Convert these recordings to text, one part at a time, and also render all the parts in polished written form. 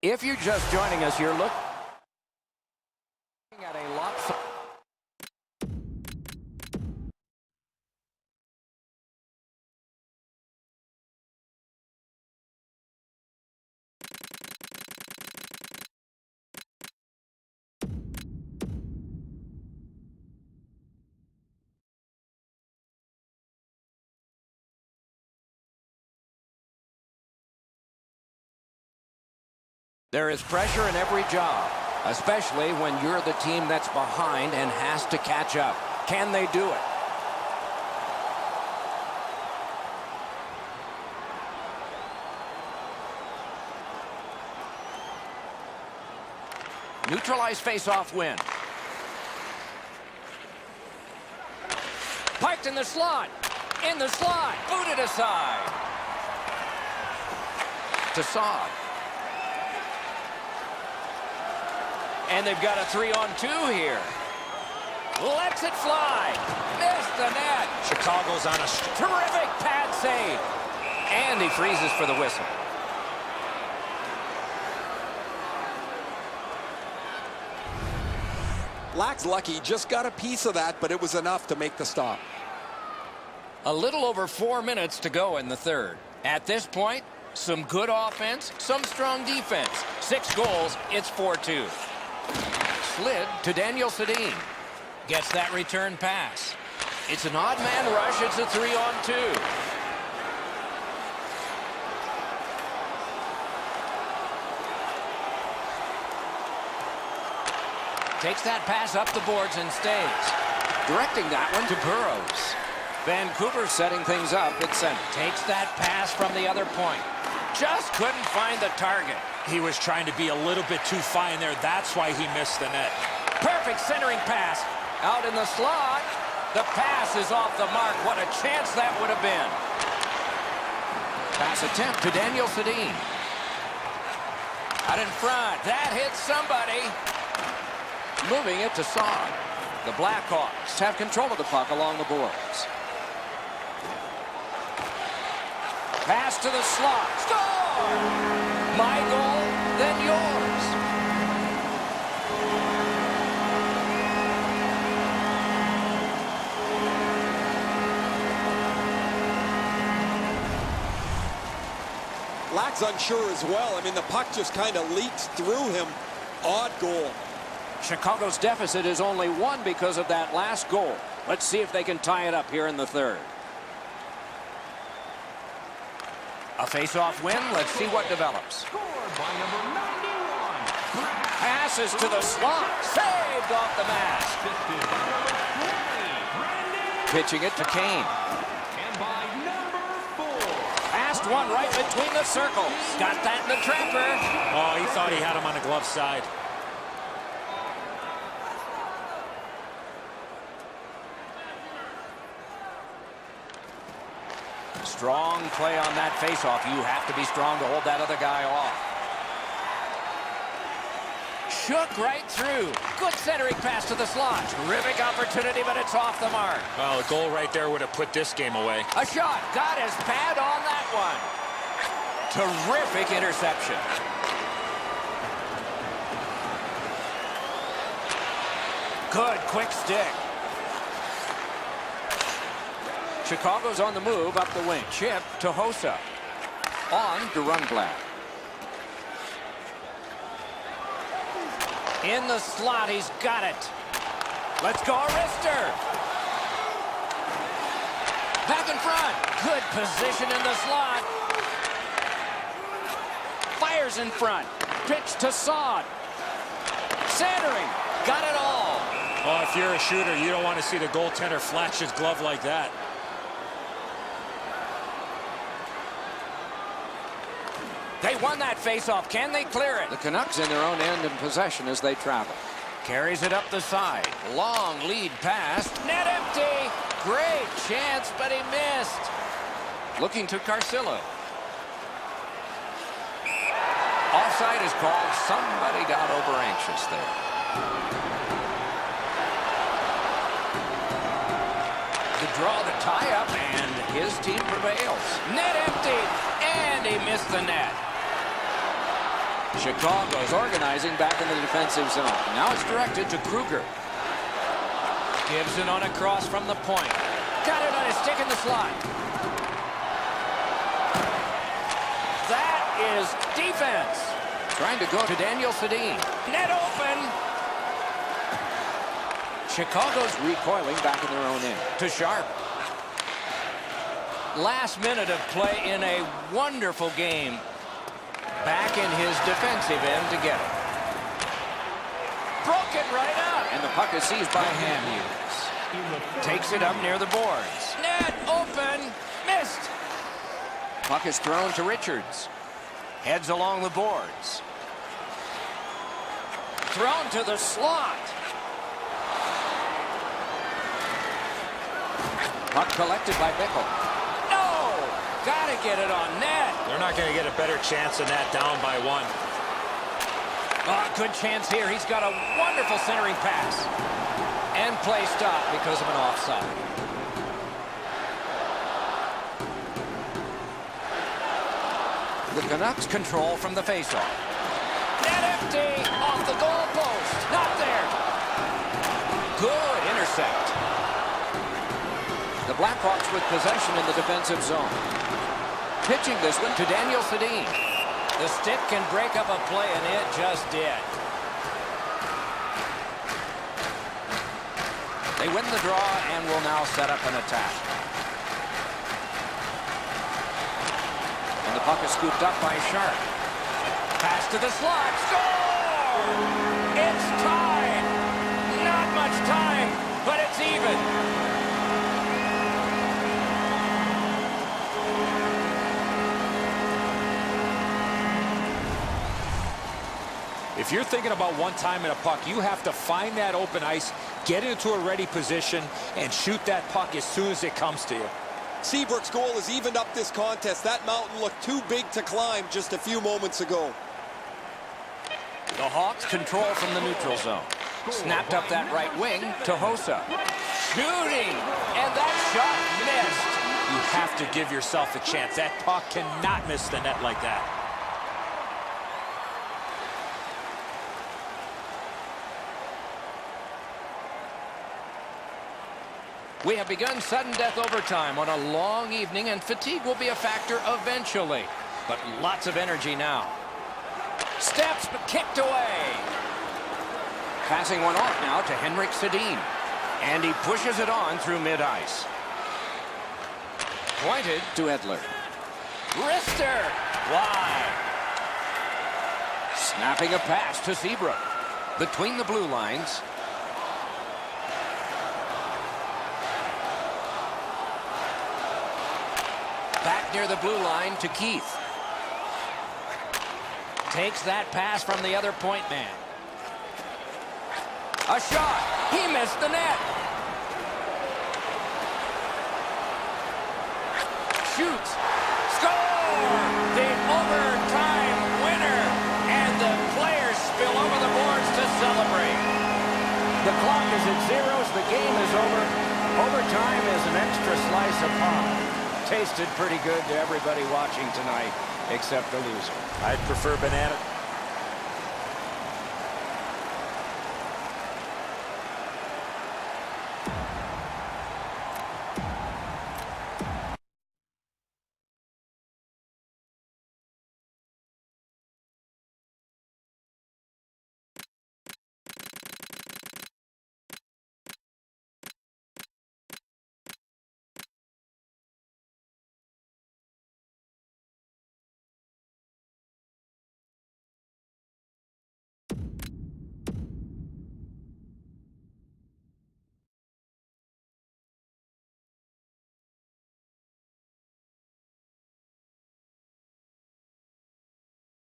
If you're just joining us, you're looking at a lot. There is pressure in every job, especially when you're the team that's behind and has to catch up. Can they do it? Neutralize face-off win. Parked in the slot. In the slot. Booted aside. To Saad. And they've got a 3-on-2 here. Lets it fly. Missed the net. Chicago's on a terrific pad save. And he freezes for the whistle. Lack's lucky, just got a piece of that, but it was enough to make the stop. A little over 4 minutes to go in the third. At this point, some good offense, some strong defense. 6 goals, it's 4-2. Slid to Daniel Sedin. Gets that return pass. It's an odd man rush. It's a 3-on-2. Takes that pass up the boards and stays. Directing that one to Burrows. Vancouver setting things up at center. Takes that pass from the other point. Just couldn't find the target. He was trying to be a little bit too fine there. That's why he missed the net. Perfect centering pass. Out in the slot. The pass is off the mark. What a chance that would have been. Pass attempt to Daniel Sedin. Out in front. That hits somebody. Moving it to Saad. The Blackhawks have control of the puck along the boards. Pass to the slot. Score! My goal, then yours. Lack's unsure as well. I mean, the puck just kind of leaks through him. Odd goal. Chicago's deficit is only 1 because of that last goal. Let's see if they can tie it up here in the third. A face-off win. Let's see what develops. Passes to the slot. Saved off the mask. Pitching it to Kane. Passed one right between the circles. Got that in the trapper. Oh, he thought he had him on the glove side. Strong play on that faceoff. You have to be strong to hold that other guy off. Shook right through. Good centering pass to the slot. Terrific opportunity, but it's off the mark. Well, a goal right there would have put this game away. A shot. Got his pad on that one. Terrific interception. Good quick stick. Chicago's on the move up the wing. Chip to Hossa. On to Rundblad. In the slot, he's got it. Let's go, Arister. Back in front. Good position in the slot. Fires in front. Pitch to Saad. Centering. Got it all. Oh, if you're a shooter, you don't want to see the goaltender flash his glove like that. They won that faceoff. Can they clear it? The Canucks in their own end in possession as they travel. Carries it up the side. Long lead pass. Net empty. Great chance, but he missed. Looking to Carcillo. Offside is called. Somebody got over anxious there. To draw the tie-up, and his team prevails. Net empty, and he missed the net. Chicago's organizing back in the defensive zone. Now it's directed to Kruger. Gibson on a cross from the point. Got it on his stick in the slot. That is defense. Trying to go to Daniel Sedin. Net open. Chicago's recoiling back in their own end. To Sharp. Last minute of play in a wonderful game. Back in his defensive end to get it. Broke it right up. And the puck is seized by Hamhuis. Takes it up near the boards. Net open. Missed. Puck is thrown to Richards. Heads along the boards. Thrown to the slot. Puck collected by Bickle. No! Gotta get it on net. They're not going to get a better chance than that down by 1. Oh, good chance here. He's got a wonderful centering pass. And play stopped because of an offside. The Canucks control from the faceoff. Net empty off the goal post. Not there. Good intercept. The Blackhawks with possession in the defensive zone. Pitching this one to Daniel Sedin. The stick can break up a play, and it just did. They win the draw and will now set up an attack. And the puck is scooped up by Sharp. Pass to the slot. Score! It's tied. Not much time, but it's even. If you're thinking about one time in a puck, you have to find that open ice, get into a ready position, and shoot that puck as soon as it comes to you. Seabrook's goal has evened up this contest. That mountain looked too big to climb just a few moments ago. The Hawks control from the neutral zone. Snapped up that right wing to Hossa. Shooting! And that shot missed. You have to give yourself a chance. That puck cannot miss the net like that. We have begun sudden death overtime on a long evening, and fatigue will be a factor eventually. But lots of energy now. Steps, but kicked away. Passing one off now to Henrik Sedin. And he pushes it on through mid-ice. Pointed to Edler. Wrister! Wide. Snapping a pass to Seabrook. Between the blue lines. Back near the blue line to Keith. Takes that pass from the other point man. A shot. He missed the net. Shoots. Score! The overtime winner. And the players spill over the boards to celebrate. The clock is at zeros. The game is over. Overtime is an extra slice of pie. Tasted pretty good to everybody watching tonight, except the loser. I'd prefer banana.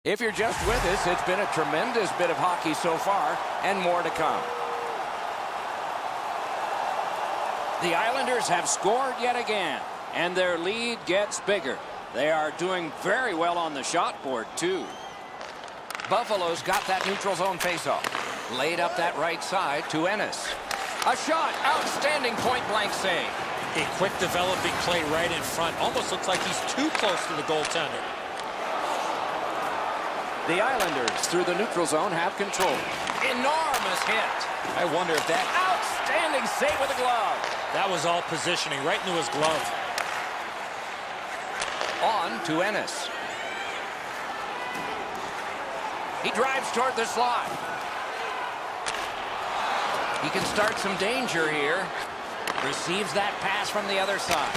If you're just with us, it's been a tremendous bit of hockey so far, and more to come. The Islanders have scored yet again, and their lead gets bigger. They are doing very well on the shot board, too. Buffalo's got that neutral zone faceoff. Laid up that right side to Ennis. A shot, outstanding point-blank save. A quick developing play right in front. Almost looks like he's too close to the goaltender. The Islanders, through the neutral zone, have control. Enormous hit. I wonder if that... Outstanding save with a glove. That was all positioning, right into his glove. On to Ennis. He drives toward the slot. He can start some danger here. Receives that pass from the other side.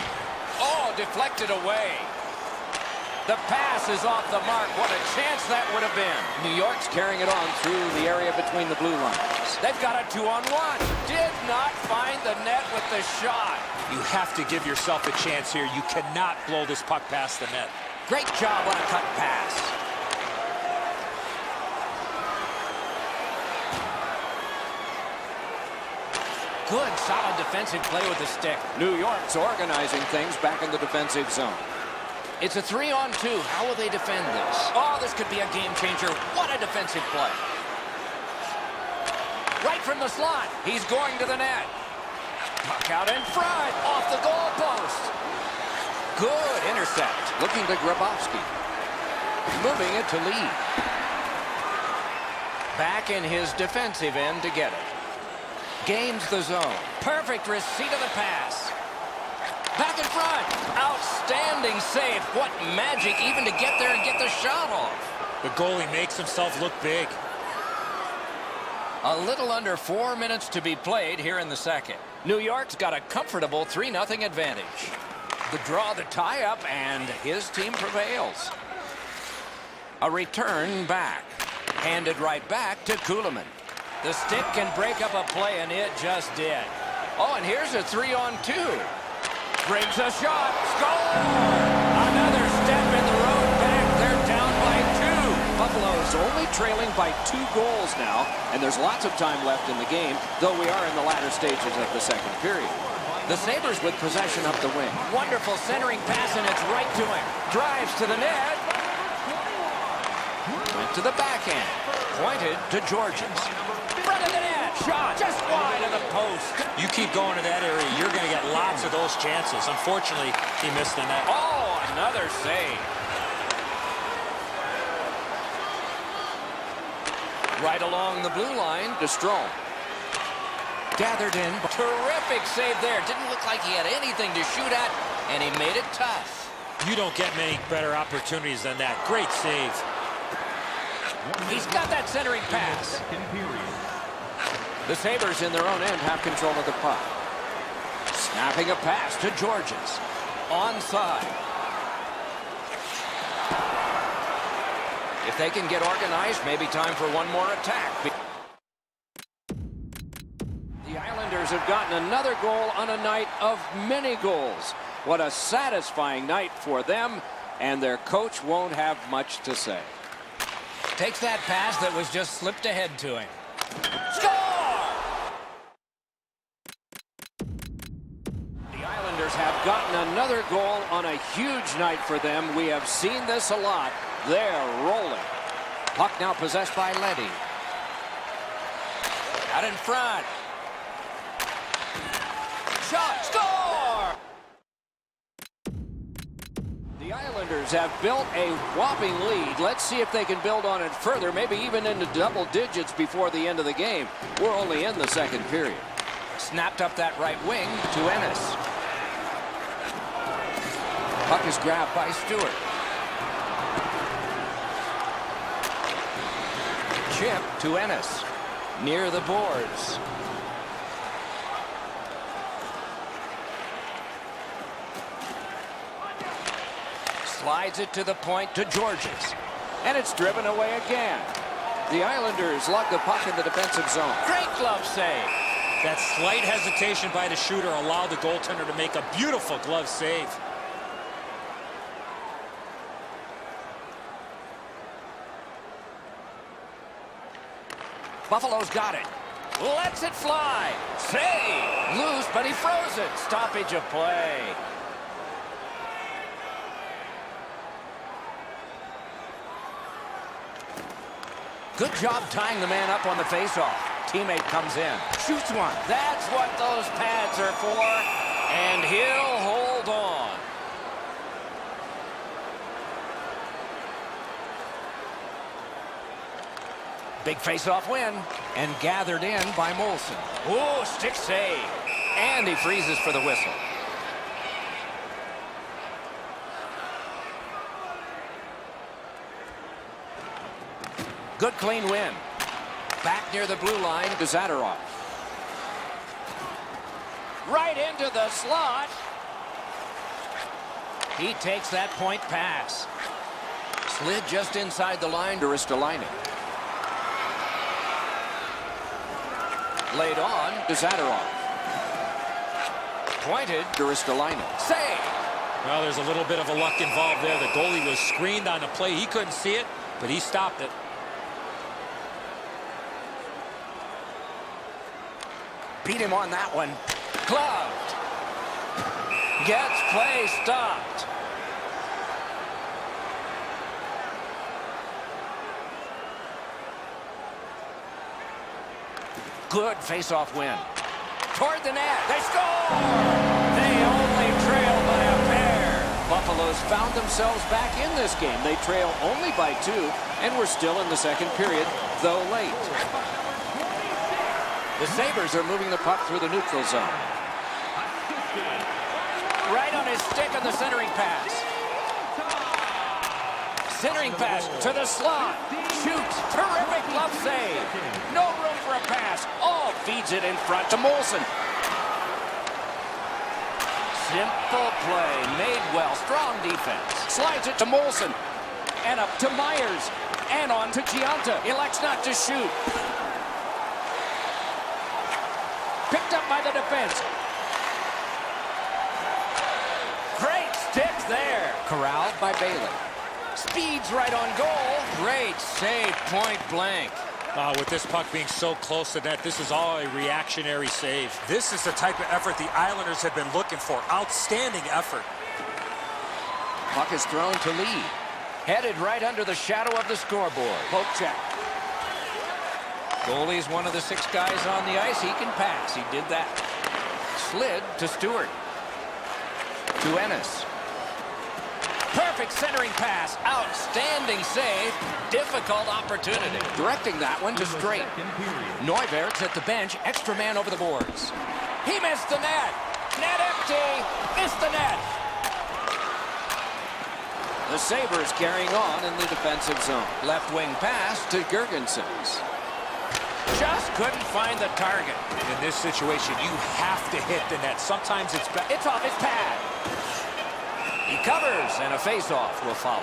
Oh, deflected away. The pass is off the mark. What a chance that would have been. New York's carrying it on through the area between the blue lines. They've got a 2-on-1. Did not find the net with the shot. You have to give yourself a chance here. You cannot blow this puck past the net. Great job on a cut pass. Good, solid defensive play with the stick. New York's organizing things back in the defensive zone. It's a 3-on-2. How will they defend this? Oh, this could be a game changer. What a defensive play. Right from the slot. He's going to the net. Puck out in front. Off the goal post. Good intercept. Looking to Grabowski. Moving it to Lee. Back in his defensive end to get it. Gains the zone. Perfect receipt of the pass. Back in front. Outstanding save. What magic even to get there and get the shot off. The goalie makes himself look big. A little under 4 minutes to be played here in the second. New York's got a comfortable 3-0 advantage. The draw, the tie-up, and his team prevails. A return back. Handed right back to Kuhlman. The stick can break up a play, and it just did. Oh, and here's a 3-on-2. Brings a shot. Score! Another step in the road back. They're down by 2. Buffalo's only trailing by 2 goals now, and there's lots of time left in the game, though we are in the latter stages of the second period. The Sabres with possession up the wing. Wonderful centering pass, and it's right to him. Drives to the net. Went to the backhand. Pointed to Georges. Front of the net. Shot just wide of the post. You keep going to that area, you're going to get lots of those chances. Unfortunately, he missed the net. Oh, another save. Right along the blue line to Strome. Gathered in. Terrific save there. Didn't look like he had anything to shoot at, and he made it tough. You don't get many better opportunities than that. Great save. He's got that centering pass. The Sabres in their own end have control of the puck. Snapping a pass to Georges. Onside. If they can get organized, maybe time for one more attack. The Islanders have gotten another goal on a night of many goals. What a satisfying night for them, and their coach won't have much to say. Takes that pass that was just slipped ahead to him. Score! The Islanders have gotten another goal on a huge night for them. We have seen this a lot. They're rolling. Puck now possessed by Leddy. Out in front. Shot. Score! The Islanders have built a whopping lead. Let's see if they can build on it further, maybe even into double digits before the end of the game. We're only in the second period. Snapped up that right wing to Ennis. Puck is grabbed by Stewart. Chip to Ennis. Near the boards. Slides it to the point to Georges. And it's driven away again. The Islanders lug the puck in the defensive zone. Great glove save. That slight hesitation by the shooter allowed the goaltender to make a beautiful glove save. Buffalo's got it. Lets it fly. Save. Loose, but he froze it. Stoppage of play. Good job tying the man up on the faceoff. Teammate comes in. Shoots one. That's what those pads are for. And he'll hold on. Big face-off win, and gathered in by Molson. Ooh, stick save. And he freezes for the whistle. Good clean win. Back near the blue line to Zadorov. Right into the slot. He takes that point pass. Slid just inside the line to Ristolainen. Laid on to Zadorov. Pointed to Ristolainen. Save! Well, there's a little bit of a luck involved there. The goalie was screened on the play. He couldn't see it, but he stopped it. Beat him on that one. Gloved. Gets play stopped. Good face-off win. Toward the net. They score! They only trail by a pair. Buffalo's found themselves back in this game. They trail only by 2, and we're still in the second period, though late. The Sabres are moving the puck through the neutral zone. Right on his stick on the centering pass. Centering pass to the slot. Shoots. Terrific glove save. No room for a pass. Oh, feeds it in front to Molson. Simple play. Made well. Strong defense. Slides it to Molson. And up to Myers. And on to Giunta. Elects not to shoot. Picked up by the defense. Great stick there. Corralled by Bailey. Speeds right on goal. Great save, point blank. With this puck being so close to net, this is all a reactionary save. This is the type of effort the Islanders have been looking for. Outstanding effort. Puck is thrown to Lee. Headed right under the shadow of the scoreboard. Poke check. Goalie's one of the 6 guys on the ice. He can pass. He did that. Slid to Stewart. To Ennis. Perfect centering pass. Outstanding save. Difficult opportunity. Directing that one to Straight. Neuwert's at the bench. Extra man over the boards. He missed the net. Net empty. Missed the net. The Sabres carrying on in the defensive zone. Left wing pass to Girgensons. Just couldn't find the target. In this situation, you have to hit the net. Sometimes it's off his pad. He covers, and a face-off will follow.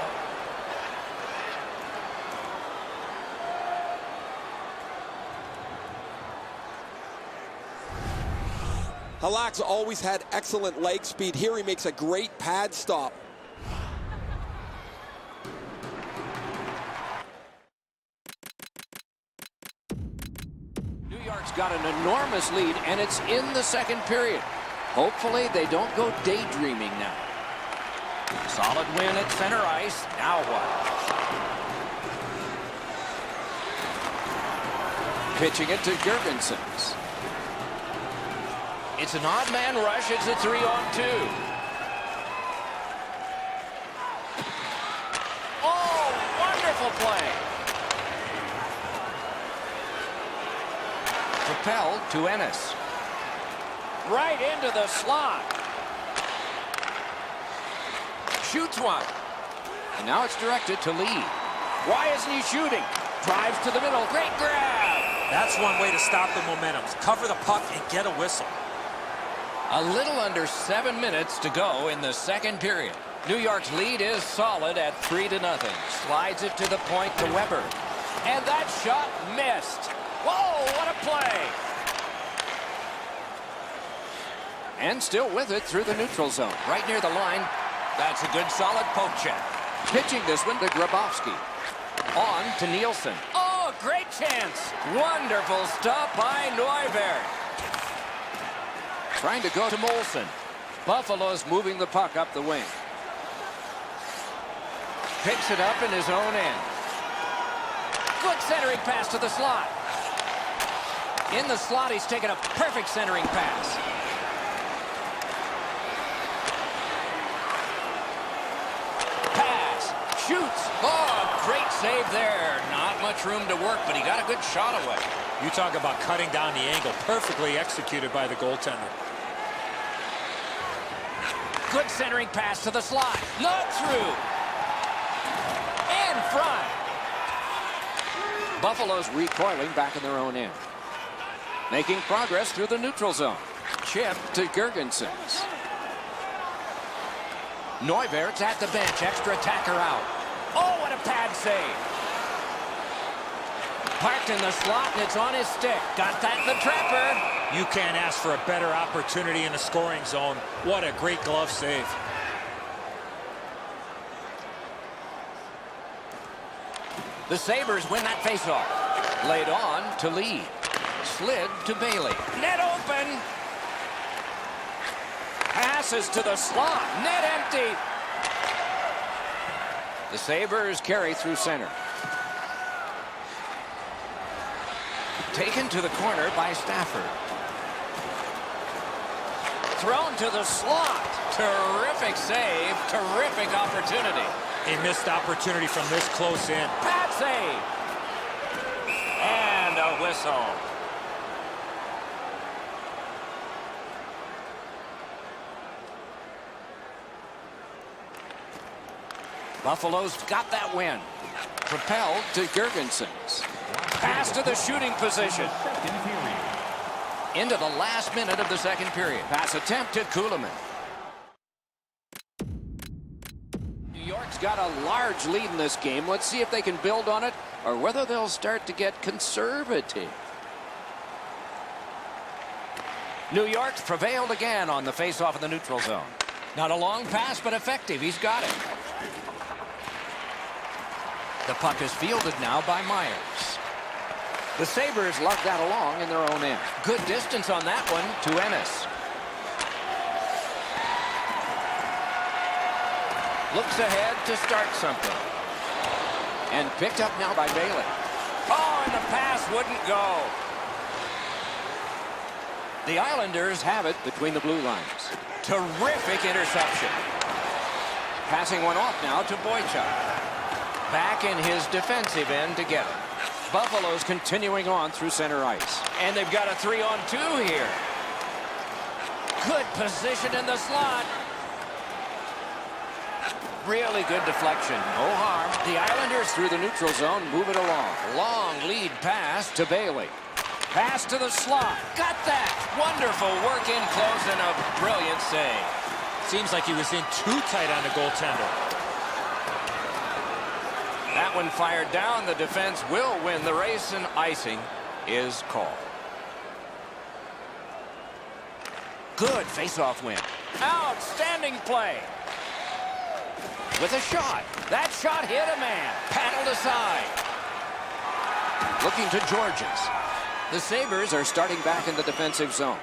Halak's always had excellent leg speed. Here he makes a great pad stop. New York's got an enormous lead, and it's in the second period. Hopefully they don't go daydreaming now. Solid win at center ice. Now what? Pitching it to Girgensons. It's an odd man rush. It's a 3-on-2. Oh, wonderful play. Propelled to Ennis. Right into the slot. Shoots one. And now it's directed to Lee. Why isn't he shooting? Drives to the middle. Great grab. That's one way to stop the momentum. Cover the puck and get a whistle. A little under 7 minutes to go in the second period. New York's lead is solid at 3-0. Slides it to the point to Weber. And that shot missed. Whoa, what a play. And still with it through the neutral zone. Right near the line. That's a good solid poke check. Pitching this one to Grabowski. On to Nielsen. Oh, great chance. Wonderful stop by Neuwert. Trying to go to Molson. Buffalo's moving the puck up the wing. Picks it up in his own end. Good centering pass to the slot. In the slot, he's taken a perfect centering pass. Pass. Shoots. Oh, Great save there. Not much room to work, but he got a good shot away. You talk about cutting down the angle. Perfectly executed by the goaltender. Good centering pass to the slot. Not through. In front. Buffalo's recoiling back in their own end. Making progress through the neutral zone. Chip to Gergensons. Neuwert's at the bench. Extra attacker out. Oh, what a pad save. Parked in the slot, and it's on his stick. Got that in the trapper. You can't ask for a better opportunity in the scoring zone. What a great glove save. The Sabres win that faceoff. Laid on to Lee. Slid to Bailey. Net open. Passes to the slot. Net empty. The Sabres carry through center. Taken to the corner by Stafford. Thrown to the slot. Terrific save. Terrific opportunity. A missed opportunity from this close in. Pad save. And a whistle. Buffalo's got that win. Propelled to Gergensons. Pass to the shooting position. Into the last minute of the second period. Pass attempted, Kuhlman. New York's got a large lead in this game. Let's see if they can build on it or whether they'll start to get conservative. New York's prevailed again on the faceoff in the neutral zone. Not a long pass, but effective. He's got it. The puck is fielded now by Myers. The Sabres lugged that along in their own end. Good distance on that one to Ennis. Looks ahead to start something. And picked up now by Bailey. Oh, and the pass wouldn't go. The Islanders have it between the blue lines. Terrific interception. Passing one off now to Boychuk. Back in his defensive end to get it. Buffalo's continuing on through center ice. And they've got a 3-on-2 here. Good position in the slot. Really good deflection. No harm. The Islanders through the neutral zone move it along. Long lead pass to Bailey. Pass to the slot. Got that. Wonderful work in close and a brilliant save. Seems like he was in too tight on the goaltender. That one fired down. The defense will win the race, and icing is called. Good face-off win. Outstanding play. With a shot. That shot hit a man. Paddled aside. Looking to Georges. The Sabres are starting back in the defensive zone.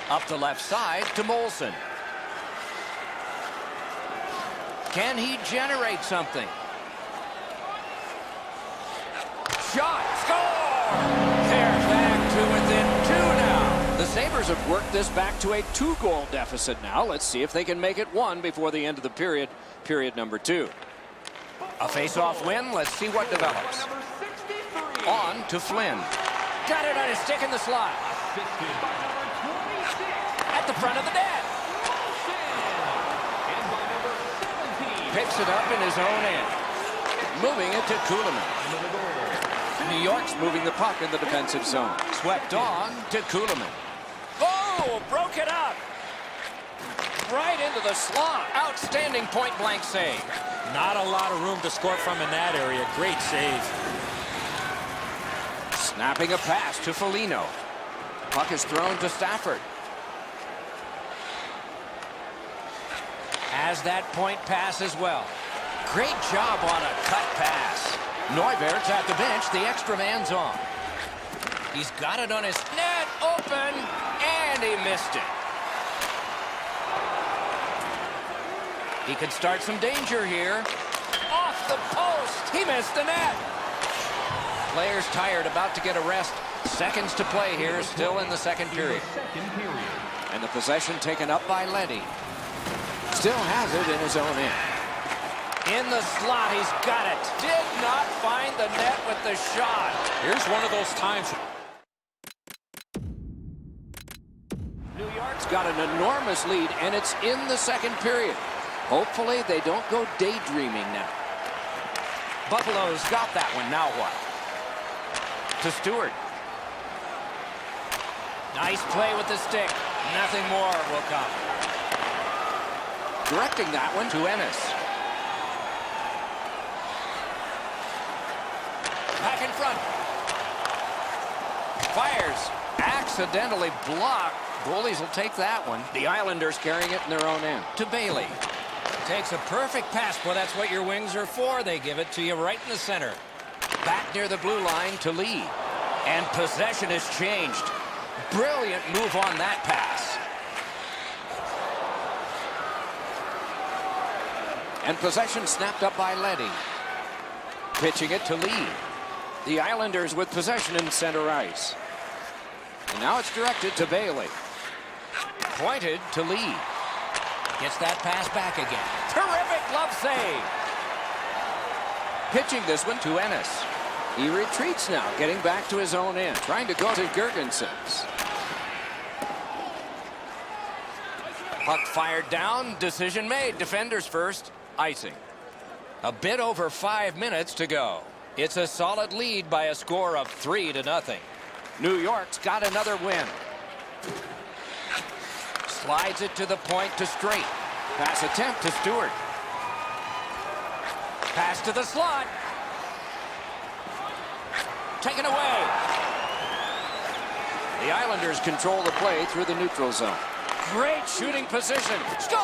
Up the left side to Molson. Can he generate something? Shot. Score! They're back to within 2 now. The Sabres have worked this back to a 2-goal deficit now. Let's see if they can make it 1 before the end of the period. Period number 2. A face-off win. Let's see what develops. On to Flynn. Got it on his stick in the slot. At the front of the net. Picks it up in his own end. Moving it to Kuhlman. New York's moving the puck in the defensive zone. Swept on to Kuhlman. Oh, broke it up. Right into the slot. Outstanding point-blank save. Not a lot of room to score from in that area. Great save. Snapping a pass to Foligno. Puck is thrown to Stafford. Has that point pass as well. Great job on a cut pass. Neuwert's at the bench. The extra man's on. He's got it on his net. Open. And he missed it. He could start some danger here. Off the post. He missed the net. Players tired, about to get a rest. Seconds to play here, still in the second period. And the possession taken up by Leddy. Still has it in his own end. In the slot, he's got it. Did not find the net with the shot. Here's one of those times. New York's got an enormous lead, and it's in the second period. Hopefully, they don't go daydreaming now. Buffalo's got that one. Now what? To Stewart. Nice play with the stick. Nothing more will come. Directing that one to Ennis. Back in front. Fires. Accidentally blocked. Goalies will take that one. The Islanders carrying it in their own end. To Bailey. Takes a perfect pass. Well, that's what your wings are for. They give it to you right in the center. Back near the blue line to Lee. And possession has changed. Brilliant move on that pass. And possession snapped up by Leddy. Pitching it to Lee. The Islanders with possession in center ice. And now it's directed to Bailey. Pointed to Lee. Gets that pass back again. Terrific glove save. Pitching this one to Ennis. He retreats now, getting back to his own end. Trying to go to Girgensons. Puck fired down. Decision made. Defenders first. Icing. A bit over 5 minutes to go. It's a solid lead by a score of 3-0. New York's got another win. Slides it to the point to Straight. Pass attempt to Stewart. Pass to the slot. Taken away. The Islanders control the play through the neutral zone. Great shooting position. Score!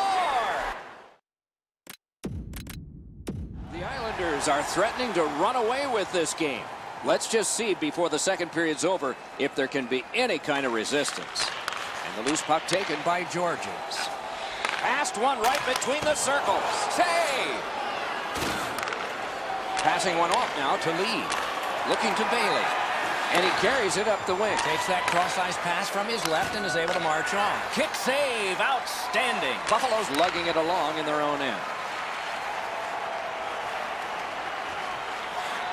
The Islanders are threatening to run away with this game. Let's just see before the second period's over if there can be any kind of resistance. And the loose puck taken by Georges. Passed one right between the circles. Save! Passing one off now to Lee. Looking to Bailey. And he carries it up the wing. Takes that cross-ice pass from his left and is able to march on. Kick save. Outstanding. Buffalo's lugging it along in their own end.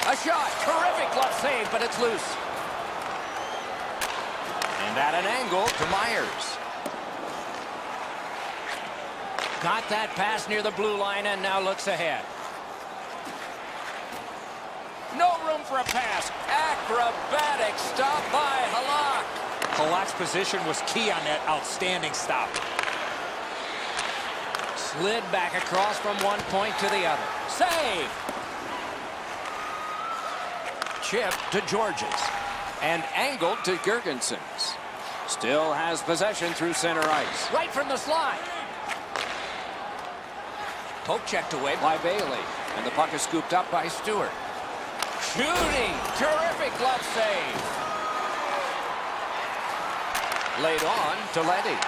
A shot. Terrific glove save, but it's loose. And at an angle to Myers. Got that pass near the blue line and now looks ahead. No room for a pass. Acrobatic stop by Halak. Halak's position was key on that outstanding stop. Slid back across from one point to the other. Save! Chip to Georges. And angled to Girgensons. Still has possession through center ice. Right from the slot. Poke checked away by Bailey. And the puck is scooped up by Stewart. Shooting. Terrific glove save. Laid on to Leddy.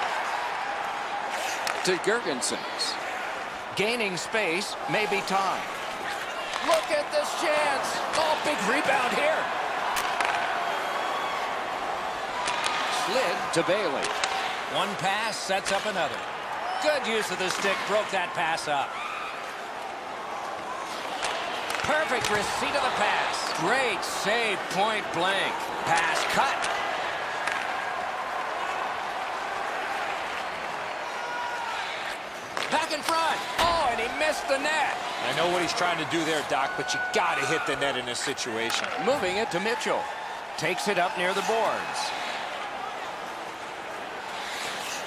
To Girgensons. Gaining space, maybe time. Look at this chance. Oh, big rebound here. Slid to Bailey. One pass sets up another. Good use of the stick. Broke that pass up. Perfect receipt of the pass. Great save, point blank. Pass cut. Back in front. Oh, and he missed the net. I know what he's trying to do there, Doc, but you got to hit the net in this situation. Moving it to Mitchell. Takes it up near the boards.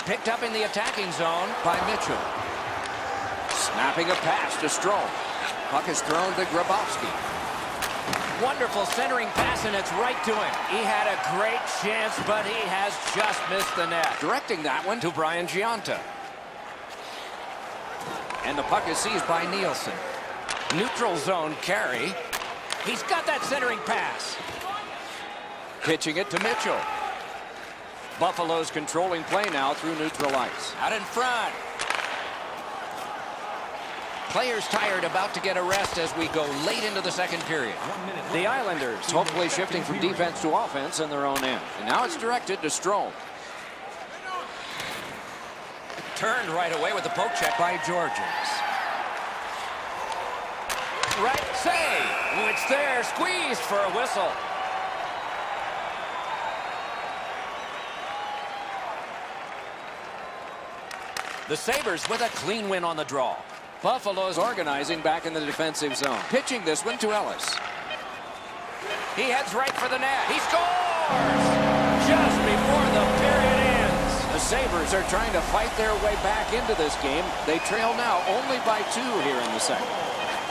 Picked up in the attacking zone by Mitchell. Snapping a pass to Strome. Puck is thrown to Grabowski. Wonderful centering pass, and it's right to him. He had a great chance, but he has just missed the net. Directing that one to Brian Giunta. And the puck is seized by Nielsen. Neutral zone carry. He's got that centering pass. Pitching it to Mitchell. Buffalo's controlling play now through neutral ice. Out in front. Players tired, about to get a rest as we go late into the second period. The Islanders hopefully shifting from defense to offense in their own end. And now it's directed to Strome. Turned right away with the poke check by Georges. right. Save. Oh, it's there. Squeezed for a whistle. The Sabres with a clean win on the draw. Buffalo's organizing back in the defensive zone. Pitching this one to Ellis. He heads right for the net. He scores! Just before the period ends. The Sabres are trying to fight their way back into this game. They trail now only by 2 here in the second.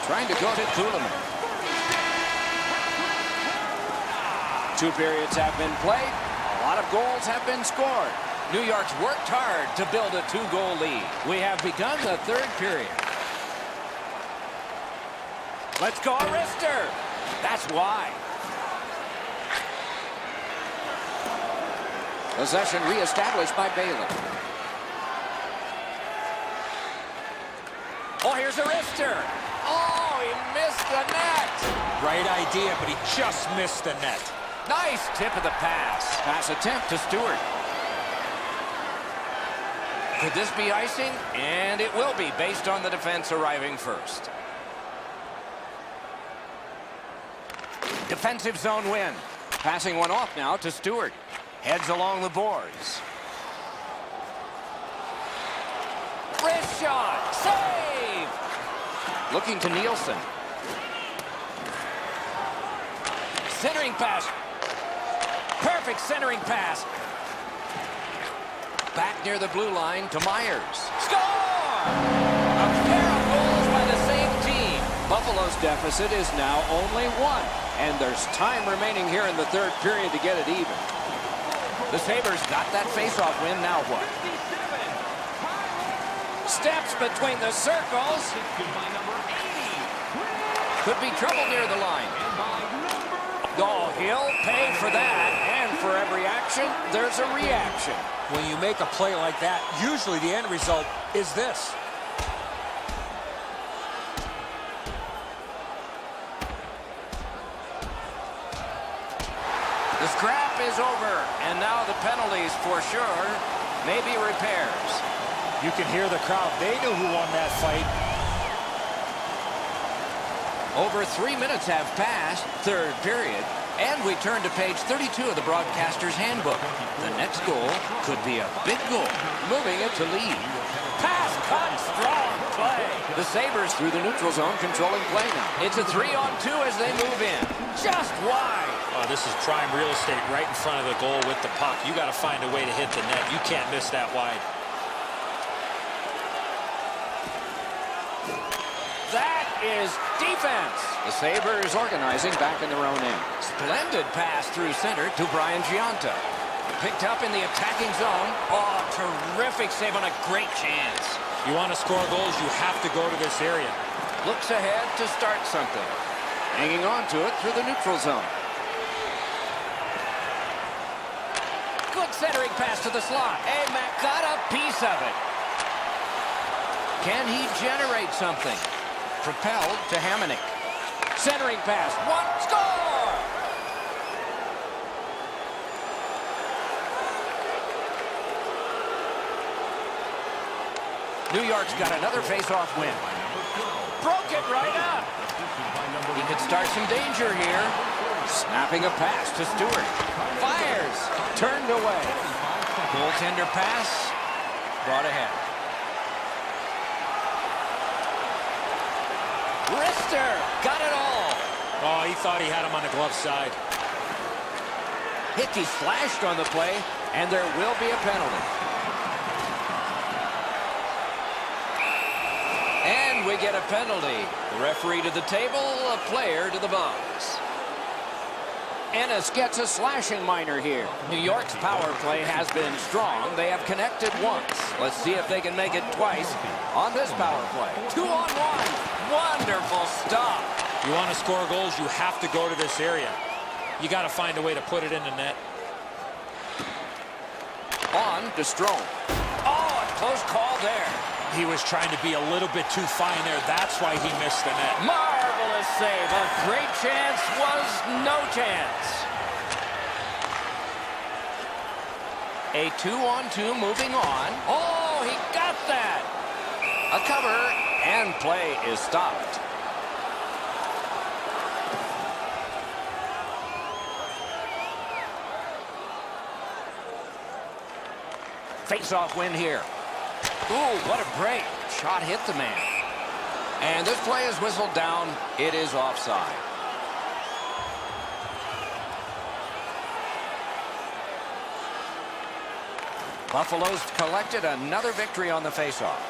Trying to go to Kuhlman. 2 periods have been played. A lot of goals have been scored. New York's worked hard to build a 2-goal lead. We have begun the 3rd period. Let's go, Rister. That's why. Possession reestablished by Bailey. Oh, here's a Rister. Oh, he missed the net. Right idea, but he just missed the net. Nice tip of the pass. Pass attempt to Stewart. Could this be icing? And it will be based on the defense arriving first. Defensive zone win. Passing one off now to Stewart. Heads along the boards. Wrist shot. Save! Looking to Nielsen. Centering pass. Perfect centering pass. Back near the blue line to Myers. Score! A pair of goals by the same team. Buffalo's deficit is now only 1. And there's time remaining here in the 3rd period to get it even. The Sabres got that face-off win. Now what? Steps between the circles. Could be trouble near the line. Oh, he'll pay for that. And for every action, there's a reaction. When you make a play like that, usually the end result is this. The scrap is over, and now the penalties for sure, maybe repairs. You can hear the crowd. They knew who won that fight. Over 3 minutes have passed, 3rd period, and we turn to page 32 of the broadcaster's handbook. The next goal could be a big goal, moving it to lead. Pass cut, strong play. The Sabres through the neutral zone, controlling play now. It's a 3-on-2 as they move in. Just wide. Oh, this is prime real estate right in front of the goal with the puck. You got to find a way to hit the net. You can't miss that wide. That is defense. The Sabres organizing back in their own end. Splendid pass through center to Brian Giunta. Picked up in the attacking zone. Oh, terrific save on a great chance. You want to score goals, you have to go to this area. Looks ahead to start something. Hanging on to it through the neutral zone. Good centering pass to the slot. Hey, Matt got a piece of it. Can he generate something? Propelled to Hamonic. Centering pass. One score! New York's got another face-off win. Broke it right up. He could start some danger here. Snapping a pass to Stewart. Fires. Turned away. Goaltender pass. Brought ahead. Rister got it all. Oh, he thought he had him on the glove side. Hickey slashed on the play, and there will be a penalty. And we get a penalty. The referee to the table, a player to the box. Ennis gets a slashing minor here. New York's power play has been strong. They have connected once. Let's see if they can make it twice on this power play. 2-on-1. Wonderful stop. You want to score goals, you have to go to this area. You got to find a way to put it in the net. On to Strome. Oh, a close call there. He was trying to be a little bit too fine there. That's why he missed the net. Marvelous save. A great chance was no chance. A 2-on-2 moving on. Oh, he got that. A cover, and play is stopped. Face-off win here. Ooh, what a break. Shot hit the man. And this play is whistled down. It is offside. Buffalo's collected another victory on the face-off.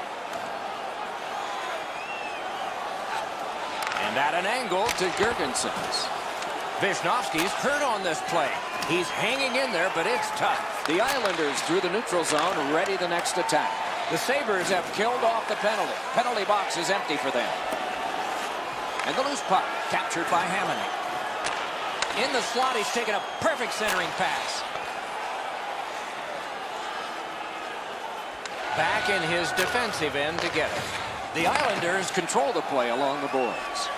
And at an angle to Gergensons. Wisnowski's hurt on this play. He's hanging in there, but it's tough. The Islanders through the neutral zone, ready the next attack. The Sabres have killed off the penalty. Penalty box is empty for them. And the loose puck captured by Hamonic. In the slot, he's taken a perfect centering pass. Back in his defensive end to get it. The Islanders control the play along the boards.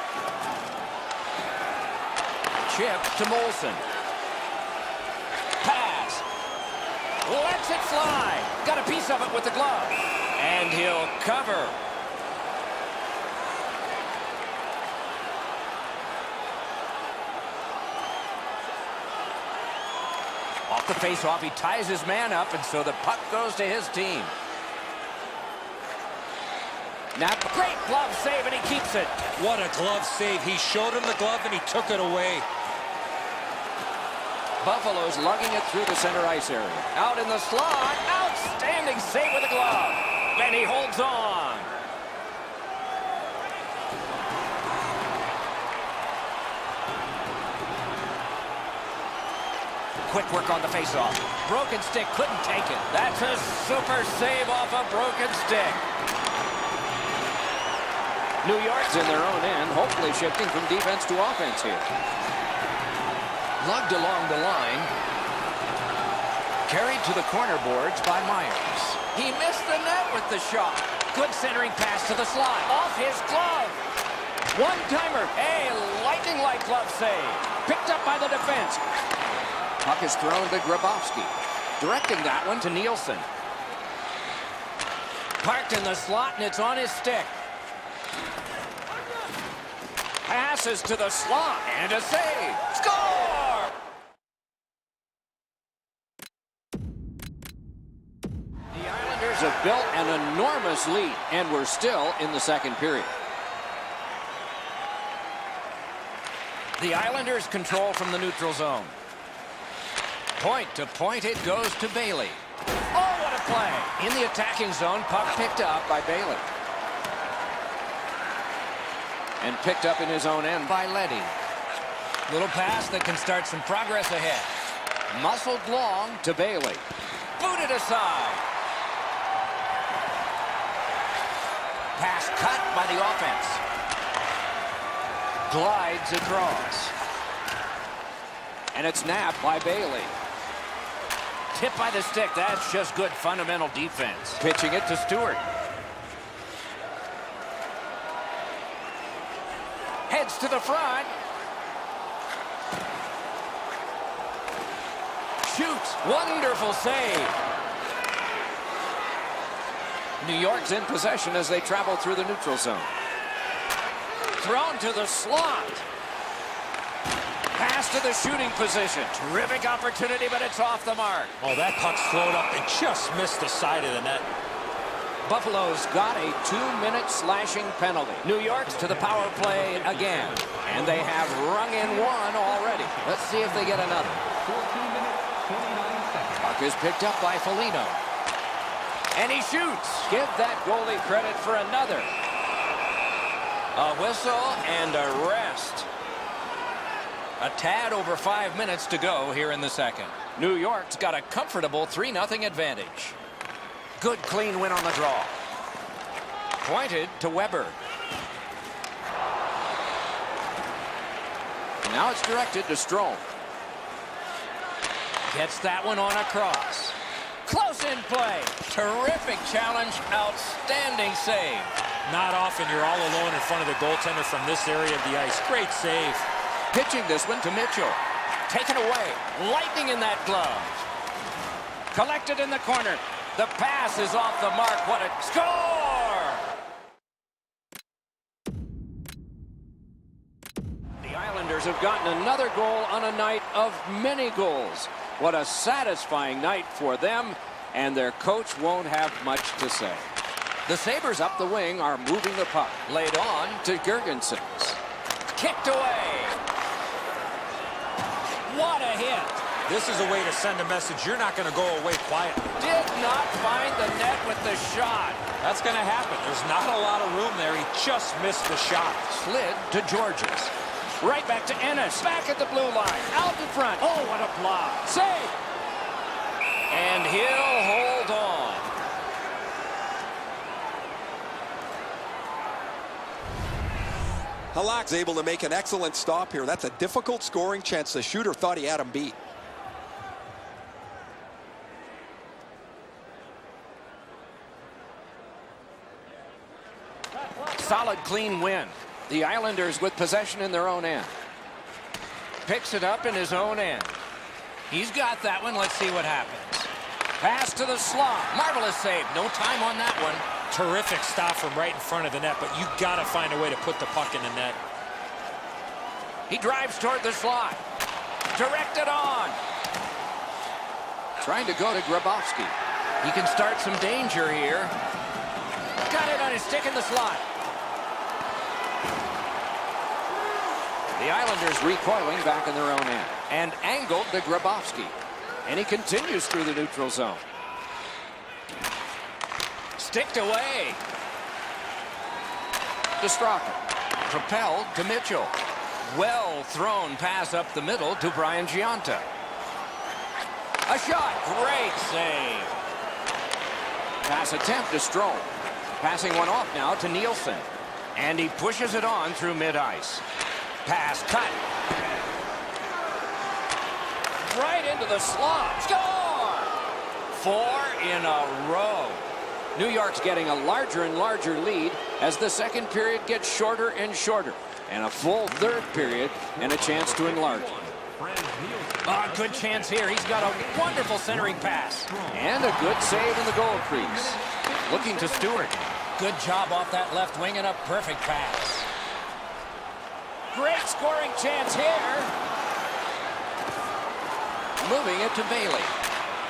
Chip to Molson. Pass. Lets it fly. Got a piece of it with the glove. And he'll cover. Off the face-off, he ties his man up, and so the puck goes to his team. Napa, great glove save, and he keeps it. What a glove save. He showed him the glove, and he took it away. Buffalo's lugging it through the center ice area. Out in the slot. Outstanding save with the glove. And he holds on. Quick work on the faceoff. Broken stick couldn't take it. That's a super save off a broken stick. New York's in their own end, hopefully shifting from defense to offense here. Lugged along the line. Carried to the corner boards by Myers. He missed the net with the shot. Good centering pass to the slot. Off his glove. One-timer. A lightning-like glove save. Picked up by the defense. Puck is thrown to Grabowski. Directing that one to Nielsen. Parked in the slot, and it's on his stick. Passes to the slot, and a save. Score! The Islanders have built an enormous lead, and we're still in the second period. The Islanders control from the neutral zone. Point to point, it goes to Bailey. Oh, what a play! In the attacking zone, puck picked up by Bailey. And picked up in his own end by Leddy. Little pass that can start some progress ahead. Muscled long to Bailey. Booted aside. Pass cut by the offense. Glides across. And it's napped by Bailey. Tip by the stick. That's just good fundamental defense. Pitching it to Stewart. Heads to the front. Shoots. Wonderful save. New York's in possession as they travel through the neutral zone. Thrown to the slot. Pass to the shooting position. Terrific opportunity, but it's off the mark. Oh, that puck slowed up and just missed the side of the net. Buffalo's got a 2-minute slashing penalty. New York's to the power play again. And they have rung in one already. Let's see if they get another. 14 minutes, 29 seconds. Puck is picked up by Foligno. And he shoots. Give that goalie credit for another. A whistle and a rest. A tad over 5 minutes to go here in the second. New York's got a comfortable 3-0 advantage. Good clean win on the draw. Pointed to Weber. Now it's directed to Strome. Gets that one on a cross. Close in play. Terrific challenge. Outstanding save. Not often you're all alone in front of the goaltender from this area of the ice. Great save. Pitching this one to Mitchell. Taken away. Lightning in that glove. Collected in the corner. The pass is off the mark. What a score! The Islanders have gotten another goal on a night of many goals. What a satisfying night for them and their coach won't have much to say. The Sabres up the wing are moving the puck. Laid on to Gergensons. Kicked away. What a hit. This is a way to send a message. You're not going to go away quietly. Did not find the net with the shot. That's going to happen. There's not a lot of room there. He just missed the shot. Slid to Georges. Right back to Ennis. Back at the blue line. Out in front. Oh, what a block. Save. And he'll hold on. Halak's able to make an excellent stop here. That's a difficult scoring chance. The shooter thought he had him beat. Solid, clean win. The Islanders with possession in their own end. Picks it up in his own end. He's got that one. Let's see what happens. Pass to the slot. Marvelous save. No time on that one. Terrific stop from right in front of the net, but you got to find a way to put the puck in the net. He drives toward the slot. Directed on. Trying to go to Grabowski. He can start some danger here. Got it on his stick in the slot. The Islanders recoiling back in their own end. And angled to Grabowski. And he continues through the neutral zone. Sticked away. To Straka. Propelled to Mitchell. Well thrown pass up the middle to Brian Giunta. A shot. Great save. Pass attempt to Strome. Passing one off now to Nielsen. And he pushes it on through mid-ice. Pass cut. Right into the slot. Score! 4 in a row. New York's getting a larger and larger lead as the second period gets shorter and shorter. And a full third period and a chance to enlarge. Oh, good chance here. He's got a wonderful centering pass. And a good save in the goal crease. Looking to Stewart. Good job off that left wing and a perfect pass. Great scoring chance here. Moving it to Bailey.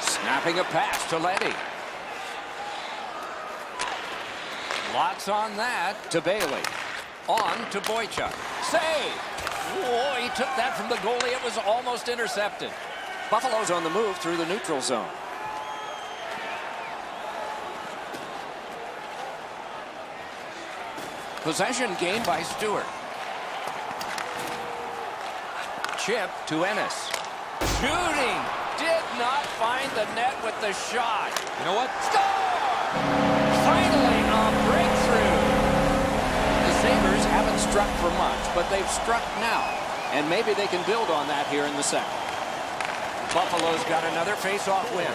Snapping a pass to Leddy. Lots on that to Bailey. On to Boychuk. Save! Whoa, he took that from the goalie. It was almost intercepted. Buffalo's on the move through the neutral zone. Possession gained by Stewart. Chip to Ennis. Shooting! Did not find the net with the shot. You know what? Score! Finally, a breakthrough. The Sabres haven't struck for much, but they've struck now. And maybe they can build on that here in the second. Buffalo's got another face-off win.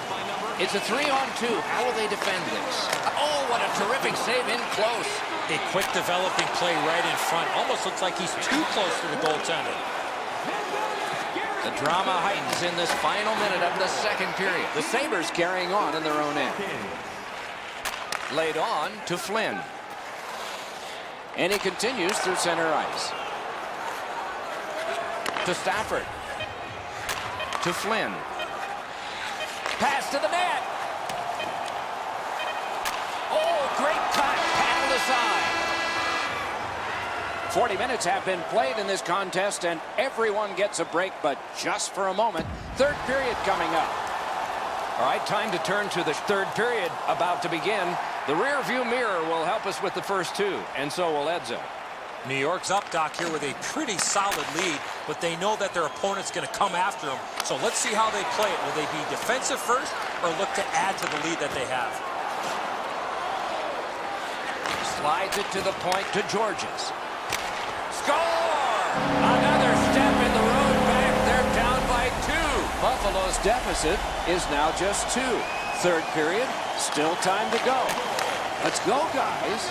It's a 3-on-2. How will they defend this? Oh, what a terrific save in close. A quick developing play right in front. Almost looks like he's too close to the goaltender. The drama heightens in this final minute of the second period. The Sabres carrying on in their own end. Laid on to Flynn. And he continues through center ice. To Stafford. To Flynn. Pass to the net. Oh, great cut. Panel aside. 40 minutes have been played in this contest, and everyone gets a break, but just for a moment. Third period coming up. All right, time to turn to the third period about to begin. The rear view mirror will help us with the first two, and so will Edzo. New York's up, Doc, here with a pretty solid lead, but they know that their opponent's going to come after them. So let's see how they play it. Will they be defensive first or look to add to the lead that they have? Slides it to the point to Georges. Score! Another step in the road back. They're down by 2. Buffalo's deficit is now just 2. Third period, still time to go. Let's go, guys.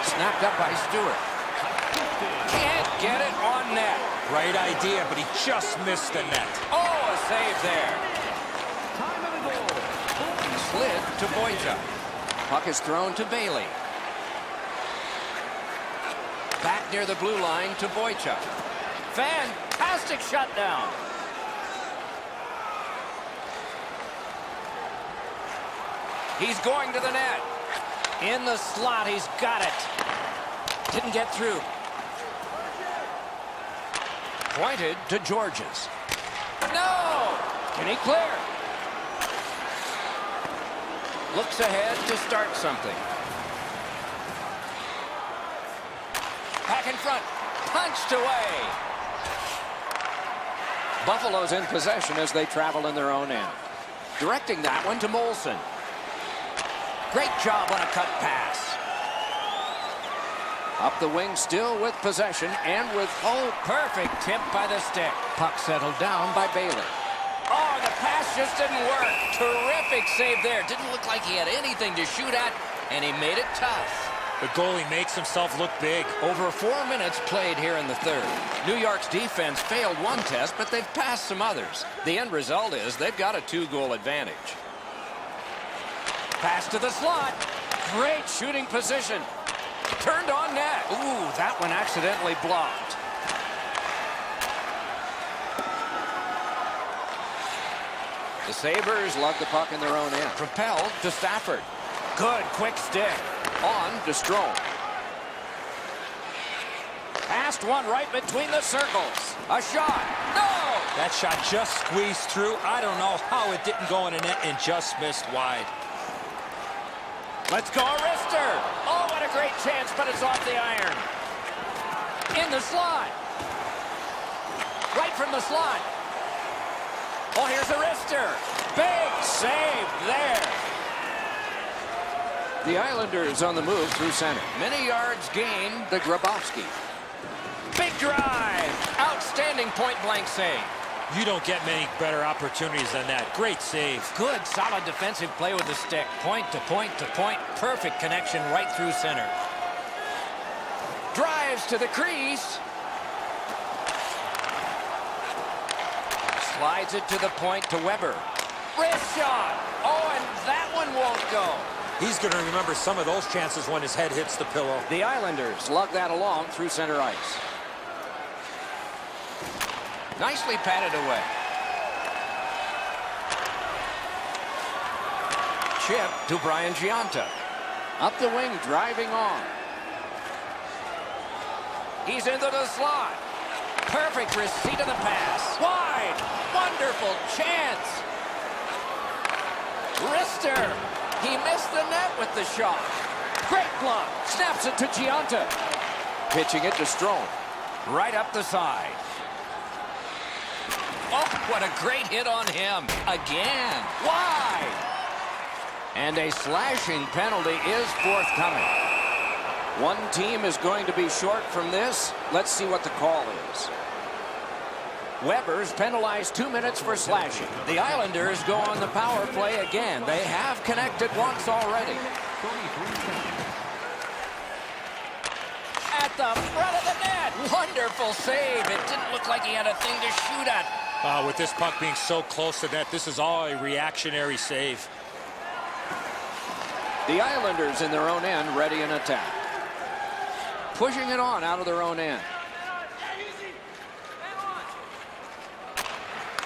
Snapped up by Stewart. Can't get it on net. Right idea, but he just missed the net. Oh, a save there. Slid to Boychuk. Puck is thrown to Bailey. Back near the blue line to Boychuk. Fantastic shutdown. He's going to the net. In the slot, he's got it. Didn't get through. Pointed to Georges. No! Can he clear? Looks ahead to start something. Back in front. Punched away. Buffalo's in possession as they travel in their own end. Directing that one to Molson. Great job on a cut pass. Up the wing still with possession and with perfect tip by the stick. Puck settled down by Bailey. Oh, the pass just didn't work. Terrific save there. Didn't look like he had anything to shoot at, and he made it tough. The goalie makes himself look big. Over 4 minutes played here in the third. New York's defense failed one test, but they've passed some others. The end result is they've got a 2-goal advantage. Pass to the slot. Great shooting position. Turned on net. Ooh, that one accidentally blocked. The Sabres love the puck in their own end. Propelled to Stafford. Good quick stick. On to Strome. Passed one right between the circles. A shot. No! That shot just squeezed through. I don't know how it didn't go in the net and just missed wide. Let's go, Rister. Oh, what a great chance, but it's off the iron. In the slot. Right from the slot. Oh, here's a Rister. Big save there. The Islanders on the move through center. Many yards gained to Grabowski. Big drive. Outstanding point-blank save. You don't get many better opportunities than that. Great save. Good, solid defensive play with the stick. Point to point to point. Perfect connection right through center. Drives to the crease. Slides it to the point to Weber. Wrist shot. Oh, and that one won't go. He's going to remember some of those chances when his head hits the pillow. The Islanders lug that along through center ice. Nicely patted away. Chip to Brian Giunta. Up the wing, driving on. He's into the slot. Perfect receipt of the pass. Wide. Wonderful chance. Rister. He missed the net with the shot. Great block. Snaps it to Giunta. Pitching it to Strome. Right up the side. Oh, what a great hit on him. Again. Wide. And a slashing penalty is forthcoming. One team is going to be short from this. Let's see what the call is. Weber's penalized 2 minutes for slashing. The Islanders go on the power play again. They have connected once already. At the front of the net. Wonderful save. It didn't look like he had a thing to shoot at. With this puck being so close to net, this is all a reactionary save. The Islanders in their own end, ready in attack. Pushing it on out of their own end.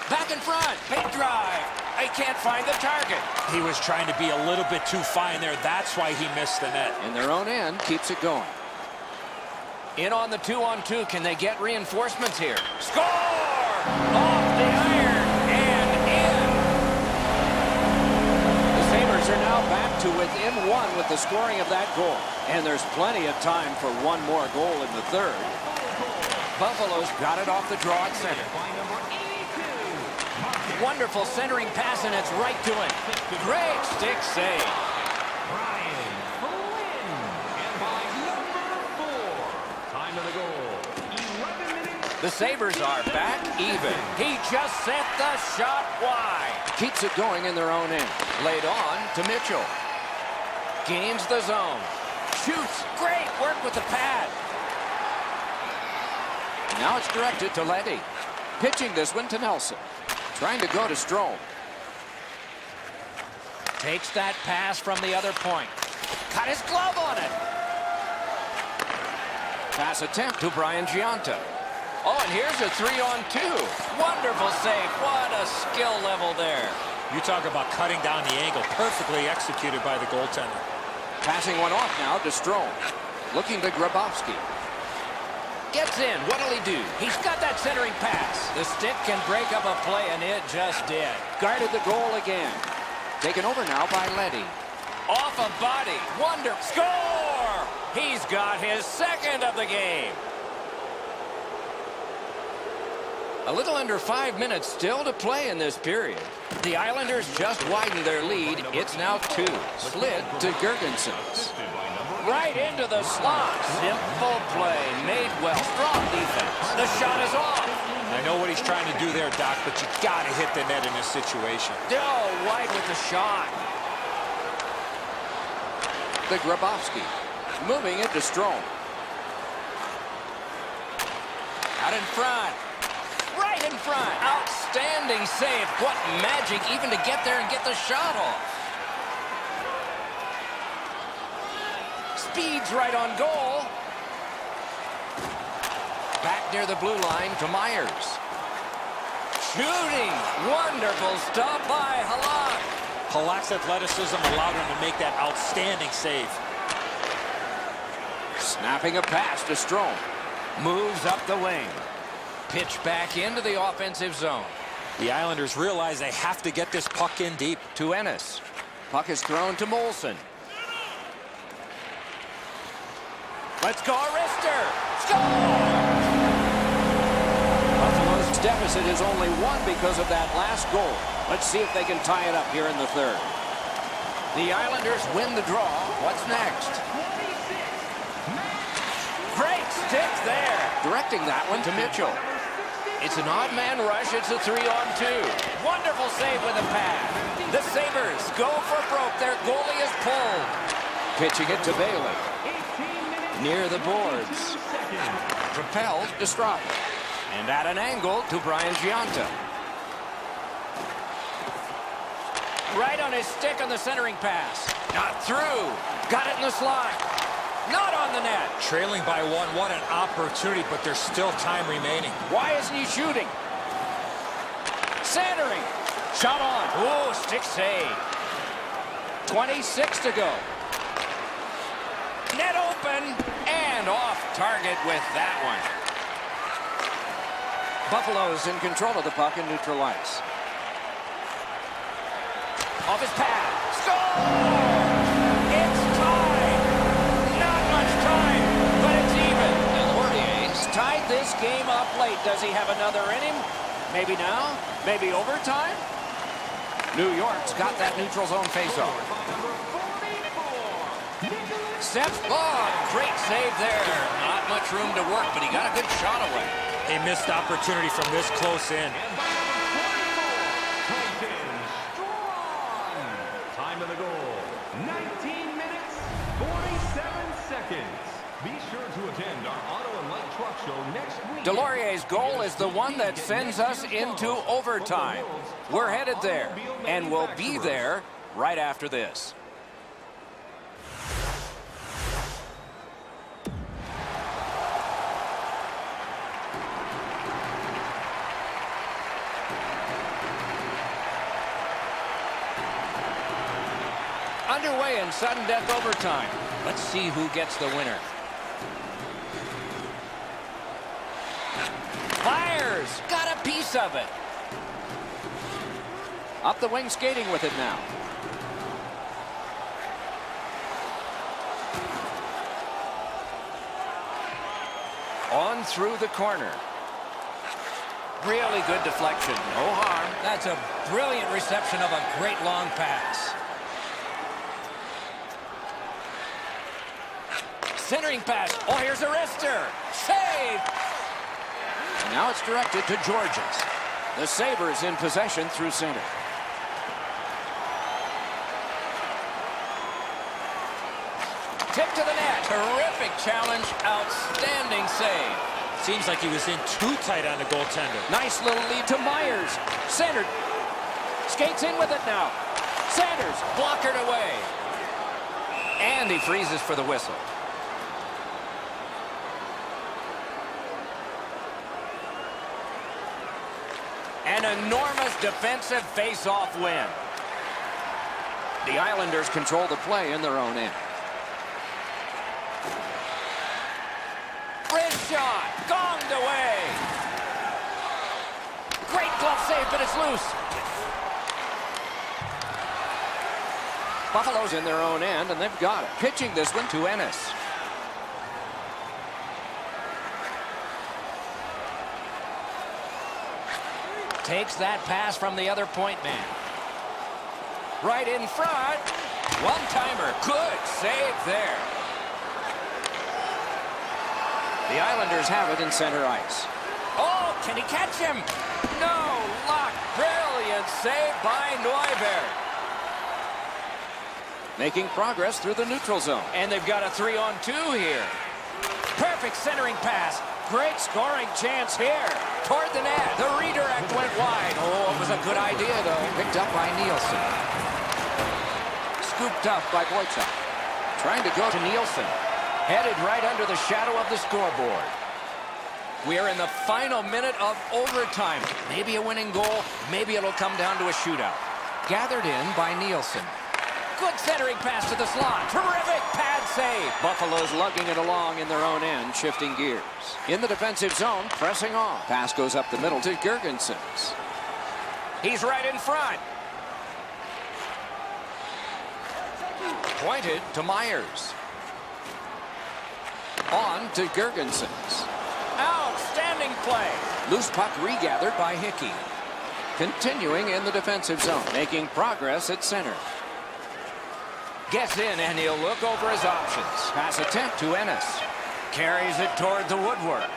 Back in front. Big drive. They can't find the target. He was trying to be a little bit too fine there. That's why he missed the net. In their own end, keeps it going. In on the 2-on-2. Can they get reinforcements here? Score! Off the iron and in. The Sabres are now back to within one with the scoring of that goal. And there's plenty of time for one more goal in the third. Buffalo's got it off the draw at center. Wonderful centering pass, and it's right to him. Great stick save. The Sabres are back even. He just sent the shot wide. Keeps it going in their own end. Laid on to Mitchell. Gains the zone. Shoots. Great work with the pad. Now it's directed to Leddy. Pitching this one to Nelson. Trying to go to Strome. Takes that pass from the other point. Got his glove on it. Pass attempt to Brian Giunta. Oh, and here's a 3-on-2. Wonderful save. What a skill level there. You talk about cutting down the angle. Perfectly executed by the goaltender. Passing one off now to Strome. Looking to Grabowski. Gets in. What'll he do? He's got that centering pass. The stick can break up a play, and it just did. Guarded the goal again. Taken over now by Letty. Off a body. Wonder. Score! He's got his second of the game. A little under 5 minutes still to play in this period. The Islanders just widened their lead. It's now 2. Slid to Girgensons. Right into the slot. Simple play. Made well. Strong defense. The shot is off. I know what he's trying to do there, Doc, but you got to hit the net in this situation. Oh, wide with the shot. The Grabowski. Moving it to Strome. Out in front. Right in front. Outstanding save. What magic even to get there and get the shot off. Speeds right on goal. Back near the blue line to Myers. Shooting. Wonderful stop by Halak. Halak's athleticism allowed him to make that outstanding save. Snapping a pass to Strome. Moves up the wing. Pitch back into the offensive zone. The Islanders realize they have to get this puck in deep. To Ennis. Puck is thrown to Molson. Let's go, Arister. Score! Buffalo's deficit is only 1 because of that last goal. Let's see if they can tie it up here in the third. The Islanders win the draw. What's next? Great stick there. Directing that one to Mitchell. It's an odd man rush. It's a 3-on-2. Wonderful save with a pad. The Sabres go for broke. Their goalie is pulled. Pitching it to Bailey. Near the boards. Propelled to Strauss. And at an angle to Brian Giunta. Right on his stick on the centering pass. Not through. Got it in the slot. Not on the net. Trailing by 1. What an opportunity, but there's still time remaining. Why isn't he shooting? Centering. Shot on. Ooh, stick save. 26 to go. Net open and off target with that one. Buffalo's in control of the puck in neutral ice. Off his pad. Score! It's tied. Not much time, but it's even. Delorier's tied this game up late. Does he have another in him? Maybe now? Maybe overtime? New York's got that neutral zone faceoff. Steps. Oh, great save there. Not much room to work, but he got a good shot away. A missed opportunity from this close in. Time of the goal, 19 minutes, 47 seconds. Be sure to attend our Auto and Light Truck Show next week. Delorier's goal is the one that sends us into overtime. We're headed there, and we'll be there right after this. Underway in sudden death overtime. Let's see who gets the winner. Myers got a piece of it. Up the wing skating with it now. On through the corner. Really good deflection. No harm. That's a brilliant reception of a great long pass. Centering pass. Oh, here's Arister. Save! And now it's directed to Georges. The Sabres in possession through center. Tip to the net. Terrific challenge. Outstanding save. Seems like he was in too tight on the goaltender. Nice little lead to Myers. Centered. Skates in with it now. Sanders blockered away. And he freezes for the whistle. An enormous defensive face-off win. The Islanders control the play in their own end. Wrist shot, gonged away. Great glove save, but it's loose. Buffalo's in their own end, and they've got it. Pitching this one to Ennis. Takes that pass from the other point man. Right in front. One-timer. Good save there. The Islanders have it in center ice. Oh, can he catch him? No luck. Brilliant save by Neuberg. Making progress through the neutral zone. And they've got a 3-on-2 here. Perfect centering pass. Great scoring chance here. Toward the net. The redirect went wide. Oh, it was a good idea, though. Picked up by Nielsen. Scooped up by Boychuk. Trying to go to Nielsen. Headed right under the shadow of the scoreboard. We are in the final minute of overtime. Maybe a winning goal. Maybe it'll come down to a shootout. Gathered in by Nielsen. Good centering pass to the slot. Terrific pad save. Buffalo's lugging it along in their own end, shifting gears. In the defensive zone, pressing on. Pass goes up the middle to Girgensons. He's right in front. Pointed to Myers. On to Girgensons. Outstanding play. Loose puck regathered by Hickey. Continuing in the defensive zone, making progress at center. Gets in, and he'll look over his options. Pass attempt to Ennis. Carries it toward the woodwork.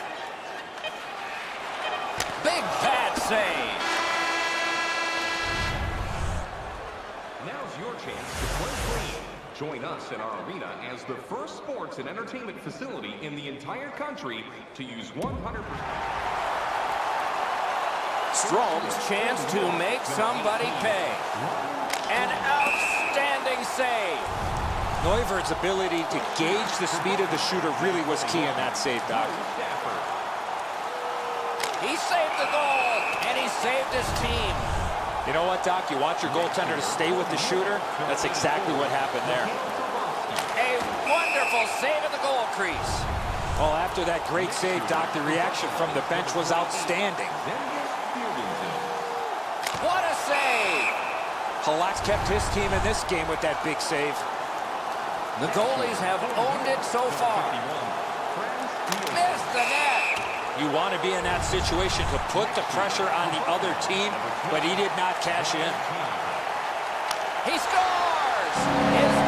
Big pad save. Now's your chance to play free. Join us in our arena as the first sports and entertainment facility in the entire country to use 100%. Strom's chance to make somebody pay. An outstanding save. Neuberg's ability to gauge the speed of the shooter really was key in that save, Doc. He saved the goal, and he saved his team. You know what, Doc? You want your goaltender to stay with the shooter? That's exactly what happened there. A wonderful save at the goal crease. Well, after that great save, Doc, the reaction from the bench was outstanding. What a save! Halak's kept his team in this game with that big save. The goalies have owned it so far. Missed the net. You want to be in that situation to put the pressure on the other team, but he did not cash in. He scores! His